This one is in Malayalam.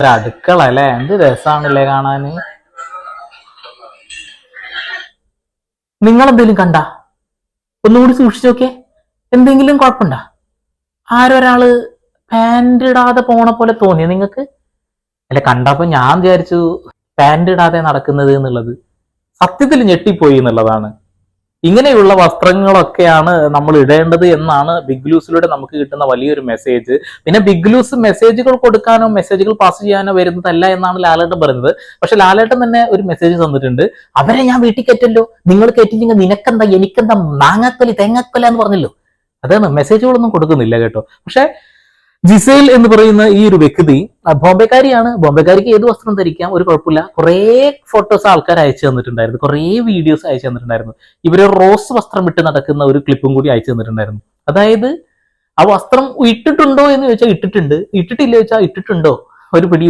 ഒരു അടുക്കള അല്ലെ, എന്ത് രസാണല്ലേ കാണാന്. നിങ്ങളെന്തെങ്കിലും കണ്ട ഒന്നുകൂടി സൂക്ഷിച്ചു നോക്കിയേ, എന്തെങ്കിലും കുഴപ്പമുണ്ടോ? ആരൊരാള് പാന്റ് ഇടാതെ പോണ പോലെ തോന്നിയ നിങ്ങൾക്ക്? അല്ലെ, കണ്ടപ്പോ ഞാൻ വിചാരിച്ചു പാന്റ് ഇടാതെ നടക്കുന്നത് എന്നുള്ളത്. സത്യത്തിൽ ഞെട്ടിപ്പോയി എന്നുള്ളതാണ്. ഇങ്ങനെയുള്ള വസ്ത്രങ്ങളൊക്കെയാണ് നമ്മൾ ഇടേണ്ടത് എന്നാണ് ബിഗ് ലൂസിലൂടെ നമുക്ക് കിട്ടുന്ന വലിയൊരു മെസ്സേജ്. പിന്നെ ബിഗ് ലൂസ് മെസ്സേജുകൾ കൊടുക്കാനോ മെസ്സേജുകൾ പാസ് ചെയ്യാനോ വരുന്നതല്ല എന്നാണ് ലാലേട്ടൻ പറയുന്നത്. പക്ഷെ ലാലേട്ടൻ തന്നെ ഒരു മെസ്സേജ് തന്നിട്ടുണ്ട്. അവരെ ഞാൻ വീട്ടിൽ കയറ്റല്ലോ, നിങ്ങൾ കയറ്റില്ലെങ്കിൽ നിനക്കെന്താ എനിക്കെന്താ മാങ്ങാക്കൊലി തേങ്ങാക്കൊല എന്ന് പറഞ്ഞല്ലോ. അതാണ്, മെസ്സേജുകളൊന്നും കൊടുക്കുന്നില്ല കേട്ടോ. പക്ഷെ ജിസേൽ എന്ന് പറയുന്ന ഈ ഒരു വ്യക്തി ബോംബെക്കാരിയാണ്. ബോംബെക്കാരിക്ക് ഏത് വസ്ത്രം ധരിക്കാം, ഒരു കുഴപ്പമില്ല. കുറേ ഫോട്ടോസ് ആൾക്കാർ അയച്ചു തന്നിട്ടുണ്ടായിരുന്നു, കുറേ വീഡിയോസ് അയച്ചു തന്നിട്ടുണ്ടായിരുന്നു. ഇവര് റോസ് വസ്ത്രം ഇട്ട് നടക്കുന്ന ഒരു ക്ലിപ്പും കൂടി അയച്ചു തന്നിട്ടുണ്ടായിരുന്നു. അതായത് ആ വസ്ത്രം ഇട്ടിട്ടുണ്ടോ എന്ന് ചോദിച്ചാൽ ഇട്ടിട്ടുണ്ട്, ഇട്ടിട്ടില്ല ചോദിച്ചാൽ ഇട്ടിട്ടുണ്ടോ, ഒരു പിടി